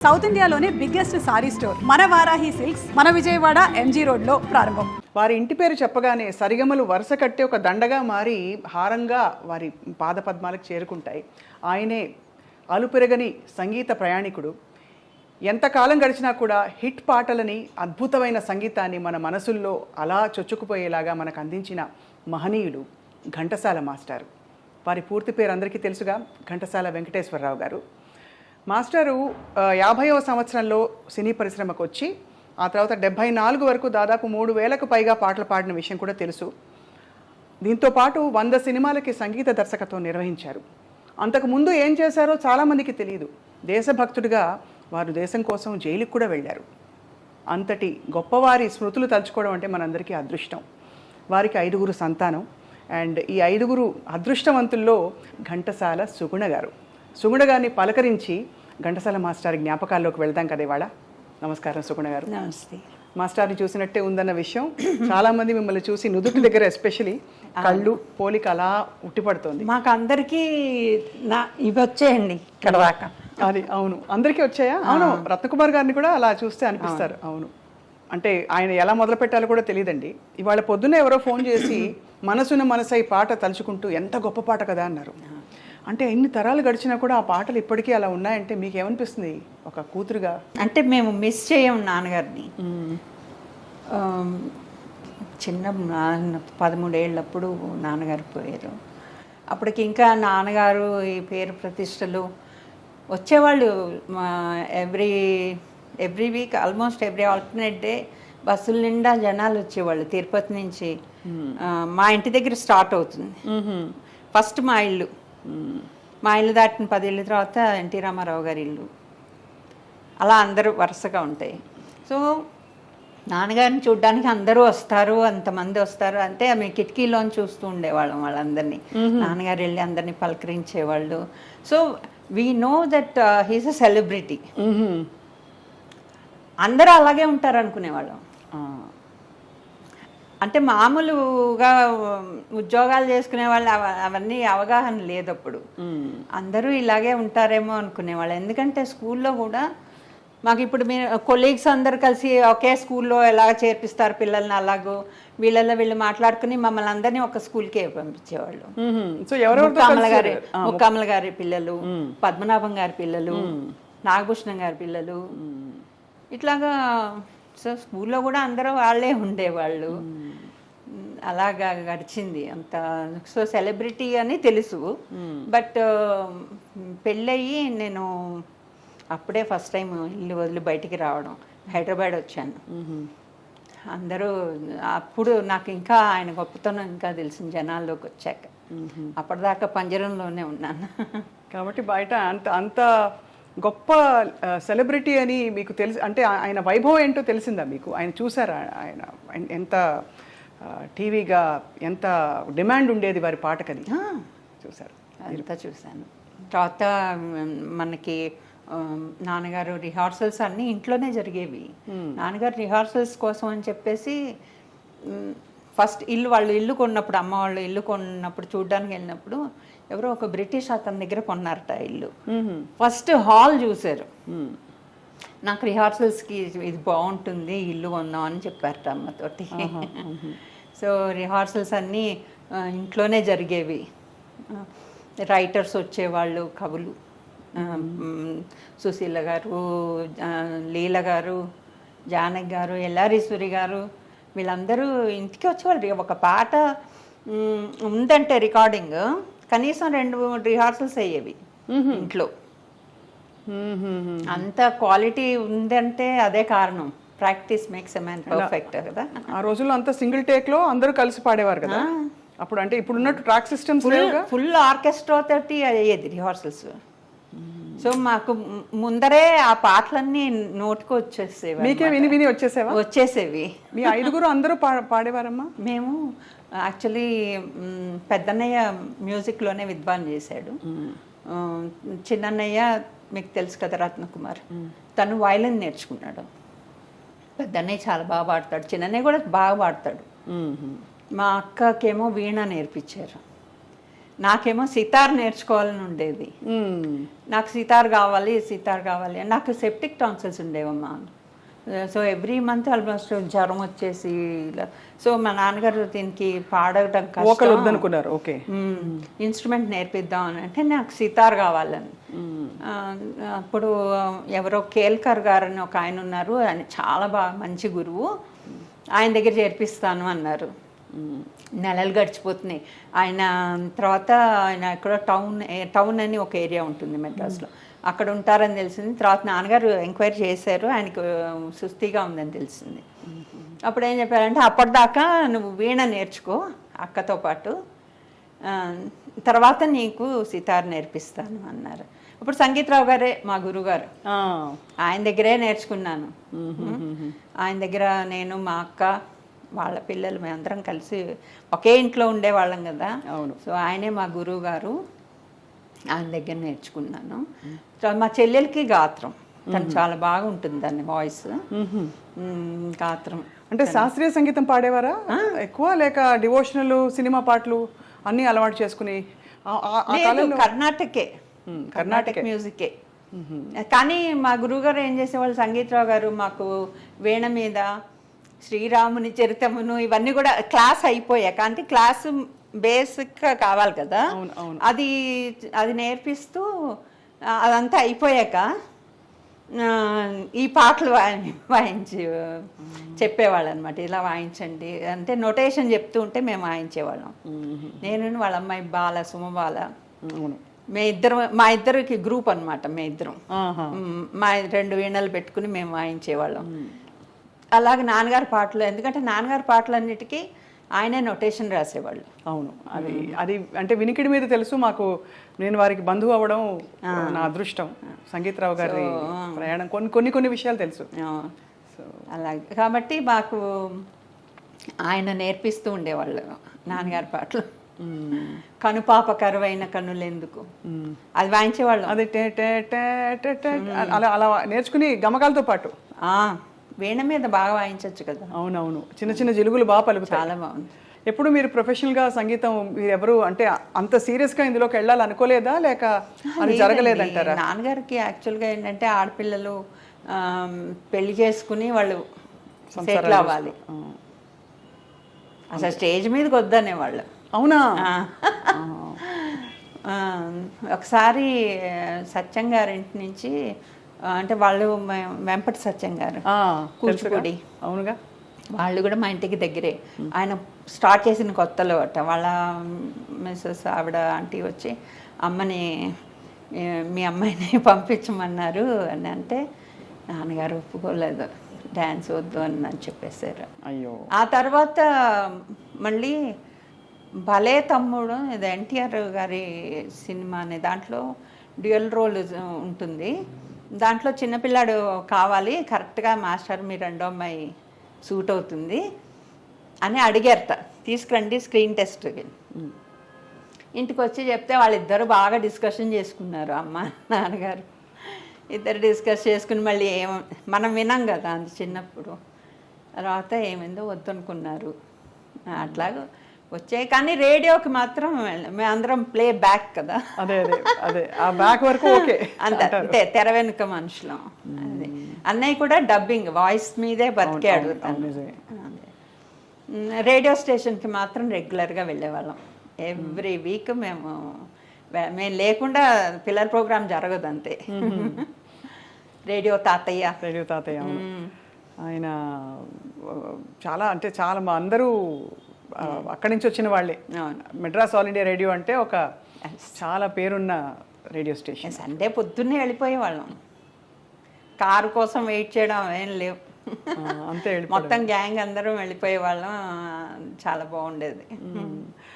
South ఇండియాలోనే biggest sorry store మన Varahi silks మన విజయవాడ ఎంజీ రోడ్లో ప్రారంభం. వారి ఇంటి పేరు చెప్పగానే సరిగమలు వరుస కట్టి ఒక దండగా మారి హారంగా వారి పాదపద్మాలకు చేరుకుంటాయి. ఆయనే అలుపెరగని సంగీత ప్రయాణికుడు. ఎంతకాలం గడిచినా కూడా హిట్ పాటలని, అద్భుతమైన సంగీతాన్ని మన మనసుల్లో అలా చొచ్చుకుపోయేలాగా మనకు అందించిన మహనీయులు ఘంటసాల మాస్టారు. వారి పూర్తి పేరు అందరికీ తెలుసుగా, ఘంటసాల వెంకటేశ్వరరావు గారు. మాస్టరు 50వ సంవత్సరంలో సినీ పరిశ్రమకు వచ్చి ఆ తర్వాత 74 వరకు దాదాపు 3000కు పైగా పాటలు పాడిన విషయం కూడా తెలుసు. దీంతో పాటు 100 సినిమాలకి సంగీత దర్శకత్వం నిర్వహించారు. అంతకుముందు ఏం చేశారో చాలామందికి తెలియదు. దేశభక్తుడిగా వారు దేశం కోసం జైలుకు కూడా వెళ్ళారు. అంతటి గొప్పవారి స్మృతులు తలుచుకోవడం అంటే మనందరికీ అదృష్టం. వారికి 5గురు సంతానం. అండ్ ఈ 5గురు అదృష్టవంతుల్లో ఘంటసాల సుగుణ గారు. సుగుణ గారిని పలకరించి ఘంటసాల మాస్టర్ జ్ఞాపకాల్లోకి వెళ్దాం కదా ఇవాళ. నమస్కారం సుగుణ గారు. నమస్తే. మాస్టర్ని చూసినట్టే ఉందన్న విషయం చాలామంది మిమ్మల్ని చూసి నుదుటి దగ్గర ఎస్పెషలీ కళ్ళు పోలిక అలా ఉట్టిపడుతోంది. మాకు అందరికీ ఇవి వచ్చేయండి ఇక్కడ దాకా. అది అవును, అందరికీ వచ్చాయా? అవును, రత్నకుమార్ గారిని కూడా అలా చూస్తే అనిపిస్తారు. అవును, అంటే ఆయన ఎలా మొదలు పెట్టాలో కూడా తెలియదండి. ఇవాళ పొద్దున్న ఎవరో ఫోన్ చేసి మనసున మనసై పాట తలుచుకుంటూ ఎంత గొప్ప పాట కదా అన్నారు. అంటే ఎన్ని తరాలు గడిచినా కూడా ఆ పాటలు ఇప్పటికీ అలా ఉన్నాయంటే మీకు ఏమనిపిస్తుంది ఒక కూతురుగా? అంటే మేము మిస్ చేయం నాన్నగారిని. చిన్న 13 ఏళ్ళప్పుడు నాన్నగారు పోయారు. అప్పటికి ఇంకా నాన్నగారు ఈ పేరు ప్రతిష్టలు వచ్చేవాళ్ళు. Every week almost every alternate day బస్సుల నిండా జనాలు వచ్చేవాళ్ళు తిరుపతి నుంచి. మా ఇంటి దగ్గర స్టార్ట్ అవుతుంది ఫస్ట్ మా ఇల్లు. మా ఇల్లు దాటిన 10 ఏళ్ళ తర్వాత ఎన్టీ రామారావు గారి ఇల్లు. అలా అందరూ వరుసగా ఉంటాయి. సో నాన్నగారిని చూడడానికి అందరూ వస్తారు, అంతమంది వస్తారు. అంటే మేము కిటికీలోని చూస్తూ ఉండేవాళ్ళం వాళ్ళందరినీ. నాన్నగారు వెళ్ళి అందరినీ పలకరించేవాళ్ళు. So we know that he's a celebrity. అందరూ అలాగే ఉంటారు అనుకునేవాళ్ళం. అంటే మామూలుగా ఉద్యోగాలు చేసుకునే వాళ్ళు అవన్నీ అవగాహన లేదు అప్పుడు. అందరూ ఇలాగే ఉంటారేమో అనుకునేవాళ్ళు. ఎందుకంటే స్కూల్లో కూడా మాకు ఇప్పుడు మీరు కొలీగ్స్ అందరు కలిసి ఒకే స్కూల్లో ఎలా చేర్పిస్తారు పిల్లల్ని, అలాగో వీళ్ళు మాట్లాడుకుని మమ్మల్ని అందరినీ ఒక స్కూల్కే పంపించేవాళ్ళు. ముక్కామల గారి పిల్లలు, పద్మనాభం గారి పిల్లలు, నాగభూషణం గారి పిల్లలు, ఇట్లాగా. సో స్కూల్లో కూడా అందరూ వాళ్ళే ఉండేవాళ్ళు. అలాగా గడిచింది అంత. సో సెలబ్రిటీ అని తెలుసు. బట్ పెళ్ళయి నేను అప్పుడే ఫస్ట్ టైం ఇల్లు వదిలి బయటికి రావడం, హైదరాబాద్ వచ్చాను. అందరూ అప్పుడు నాకు ఇంకా ఆయన గొప్పతనం ఇంకా తెలిసింది జనాల్లోకి వచ్చాక. అప్పటిదాకా పంజరంలోనే ఉన్నాను. కాబట్టి బయట అంత గొప్ప సెలబ్రిటీ అని మీకు తెలుసు అంటే ఆయన వైభవం ఏంటో తెలిసిందా మీకు? ఆయన చూసారా? ఆయన ఎంత టీవీగా ఎంత డిమాండ్ ఉండేది వారి పాటకని చూసారు? అంతా చూశాను. తర్వాత మనకి నాన్నగారు రిహార్సల్స్ అన్నీ ఇంట్లోనే జరిగేవి. నాన్నగారు రిహార్సల్స్ కోసం అని చెప్పేసి ఫస్ట్ వాళ్ళు ఇల్లు కొన్నప్పుడు, అమ్మ వాళ్ళు ఇల్లు కొన్నప్పుడు చూడడానికి వెళ్ళినప్పుడు ఎవరో ఒక బ్రిటిష్ అతని దగ్గర కొన్నారట ఇల్లు. ఫస్ట్ హాల్ చూశారు. నాకు రిహార్సల్స్కి ఇది బాగుంటుంది ఇల్లు కొన్నాం అని చెప్పారట అమ్మతోటి. సో రిహార్సల్స్ అన్నీ ఇంట్లోనే జరిగేవి. రైటర్స్ వచ్చేవాళ్ళు, కవులు, సుశీల గారు, లీల గారు, జానకి గారు, ఎల్లారీశ్వరి గారు, వీళ్ళందరూ ఇంటికి వచ్చేవాళ్ళు. ఒక పాట ఉందంటే రికార్డింగ్ కనీసం 2 రిహార్సల్స్ అయ్యేవి ఇంట్లో. అంత క్వాలిటీ ఉందంటే అదే కారణం. Practice makes a man perfect కదా. ఆ రోజుల్లో అంతా సింగిల్ టేక్ లో అందరూ కలిసి పాడేవారు కదా అప్పుడు. అంటే ఇప్పుడు ఉన్నట్టు ట్రాక్ సిస్టమ్స్ ఫుల్ ఆర్కెస్ట్రా తోటి అయ్యేది రిహార్సల్స్. సో మాకు ముందరే ఆ పాటలన్నీ నోటికి వచ్చేసేవి. మీకే విని వచ్చేసేవి. మీ 5గురు అందరూ పాడేవారమ్మా? మేము యాక్చువల్లీ పెద్దన్నయ్య మ్యూజిక్లోనే విద్వాన్ చేశాడు. చిన్నన్నయ్య మీకు తెలుసు కదా రత్నకుమార్, తను వయలిన్ నేర్చుకున్నాడు. పెద్దన్నయ్య చాలా బాగా పాడతాడు, చిన్నన్నయ్య కూడా బాగా పాడతాడు. మా అక్కకేమో వీణ నేర్పించారు. నాకేమో సితార్ నేర్చుకోవాలని ఉండేది. నాకు సితార్ కావాలి అని. నాకు సెప్టిక్ టాన్సిల్స్ ఉండేవమ్మా. సో ఎవ్రీ మంత్ ఆల్మోస్ట్ జ్వరం వచ్చేసి ఇలా. సో మా నాన్నగారు దీనికి పాడటం కష్టం, వద్దనుకున్నారు. ఓకే, ఇన్స్ట్రుమెంట్ నేర్పిద్దాం అని అంటే నాకు సితార్ కావాలని. అప్పుడు ఎవరో కేల్కర్ గారు అని ఒక ఆయన ఉన్నారు, ఆయన చాలా బాగా మంచి గురువు, ఆయన దగ్గర చేర్పిస్తాను అన్నారు. నెలలు గడిచిపోతున్నాయి. ఆయన తర్వాత ఆయన ఎక్కడో టౌన్ అని ఒక ఏరియా ఉంటుంది మెడ్రాస్లో, అక్కడ ఉంటారని తెలిసింది. తర్వాత నాన్నగారు ఎంక్వైరీ చేశారు, ఆయనకు సుస్థిగా ఉందని తెలిసింది. అప్పుడు ఏం చెప్పారంటే, అప్పటిదాకా నువ్వు వీణ నేర్చుకో అక్కతో పాటు, తర్వాత నీకు సితార్ నేర్పిస్తాను అన్నారు. ఇప్పుడు సంగీతరావు గారే మా గురుగారు, ఆయన దగ్గరే నేర్చుకున్నాను. ఆయన దగ్గర నేను, మా అక్క, వాళ్ళ పిల్లలు, మేమందరం కలిసి ఒకే ఇంట్లో ఉండేవాళ్ళం కదా. సో ఆయనే మా గురువు గారు, ఆయన దగ్గర నేర్చుకున్నాను. మా చెల్లెలకి గాత్రం, తను చాలా బాగా ఉంటుంది దాని వాయిస్, గాత్రం. అంటే శాస్త్రీయ సంగీతం పాడేవారా ఎక్కువ, లేక డివోషనల్ సినిమా పాటలు అన్నీ అలవాటు చేసుకుని? కర్ణాటక మ్యూజికే. కానీ మా గురువుగారు ఏం చేసేవాళ్ళు, సంగీతరావు గారు మాకు వీణ మీద శ్రీరాముని చరితమును ఇవన్నీ కూడా క్లాస్ అయిపోయాక, అంటే క్లాసు బేసిక్గా కావాలి కదా, అది నేర్పిస్తూ అదంతా అయిపోయాక ఈ పాటలు వాయించి చెప్పేవాళ్ళు అనమాట. ఇలా వాయించండి అంటే నొటేషన్ చెప్తూ ఉంటే మేము వాయించేవాళ్ళం. నేను వాళ్ళ అమ్మాయి బాల, సుమబాల, మా ఇద్దరికి గ్రూప్ అనమాట. మా 2 వీణలు పెట్టుకుని మేము వాయించేవాళ్ళం. అలాగే నాన్నగారి పాటలు, ఎందుకంటే నాన్నగారి పాటలన్నిటికీ ఆయనే నొటేషన్ రాసేవాళ్ళు. అవును, అది అంటే వినికిడి మీద తెలుసు మాకు. నేను వారికి బంధువు అవ్వడం నా అదృష్టం. సంగీతరావు గారి ప్రయాణం కొన్ని విషయాలు తెలుసు. అలాగే కాబట్టి మాకు ఆయన నేర్పిస్తూ ఉండేవాళ్ళు నాన్నగారి పాటలు. కనుపాప కరువైన కన్నులెందుకు, అది వాయించేవాళ్ళు. అది అలా నేర్చుకుని గమకాలతో పాటు వీణ మీద బాగా వాయించవచ్చు కదా. అవునవును, చిన్న జిలుగులు బాగా పలుకుతాయి. చాలా బాగుంది. ఎప్పుడు మీరు ప్రొఫెషనల్గా సంగీతం మీరు ఎవరు అంటే అంత సీరియస్గా ఇందులోకి వెళ్ళాలి అనుకోలేదా, లేక అది జరగలేదంటారా? నాన్నగారికి యాక్చువల్గా ఏంటంటే ఆడపిల్లలు పెళ్లి చేసుకుని వాళ్ళు సెటిల్ అవ్వాలి, అసలు స్టేజ్ మీదకి వద్దనేవాళ్ళు. అవునా? ఒకసారి సత్యం గారింటి నుంచి, అంటే వాళ్ళు వెంపటి సత్యం గారు కూచిపూడి, అవునుగా, వాళ్ళు కూడా మా ఇంటికి దగ్గరే. ఆయన స్టార్ట్ చేసిన కొత్తలో వాళ్ళ మిస్సెస్ ఆవిడ ఆంటీ వచ్చి అమ్మని, మీ అమ్మాయిని పంపించమన్నారు అని అంటే నాన్నగారు ఒప్పుకోలేదు, డ్యాన్స్ వద్దు అని చెప్పేశారు. అయ్యో. ఆ తర్వాత మళ్ళీ భలే తమ్ముడు, ఇది ఎన్టీఆర్ గారి సినిమా అనే దాంట్లో డ్యూయల్ రోల్ ఉంటుంది. దాంట్లో చిన్నపిల్లాడు కావాలి, కరెక్ట్గా మాస్టర్ మీ రెండో అమ్మాయి సూట్ అవుతుంది అని అడిగారట, తీసుకురండి స్క్రీన్ టెస్ట్కి. ఇంటికి వచ్చి చెప్తే వాళ్ళిద్దరు బాగా డిస్కషన్ చేసుకున్నారు, అమ్మ నాన్నగారు ఇద్దరు డిస్కస్ చేసుకుని మళ్ళీ మనం వినాం కదా అంత చిన్నప్పుడు. తర్వాత ఏమైందో వద్దనుకున్నారు. అట్లాగ వచ్చాయి. కానీ రేడియోకి మాత్రం మేమందరం ప్లే బ్యాక్ కదా, అదే ఆ బ్యాక్ వరకు ఓకే, అంతే తెర వెనుక మనుషులం. అదే అన్నయ్య కూడా డబ్బింగ్ వాయిస్ మీదే బతికాడు. రేడియో స్టేషన్కి మాత్రం రెగ్యులర్గా వెళ్ళేవాళ్ళం. ఎవ్రీ వీక్ మేము లేకుండా పిల్లల ప్రోగ్రామ్ జరగదు అంతే. రేడియో తాతయ్య ఆయన చాలా అంటే చాలా మా అందరూ అక్కడి నుంచి వచ్చిన వాళ్ళే. మెడ్రాస్ ఆల్ ఇండియా రేడియో అంటే ఒక చాలా పేరున్న రేడియో స్టేషన్. సండే పొద్దున్నే వెళ్ళిపోయేవాళ్ళం, కారు కోసం వెయిట్ చేయడం ఏం లేవు, అంతే మొత్తం గ్యాంగ్ అందరం వెళ్ళిపోయేవాళ్ళం. చాలా బాగుండేది.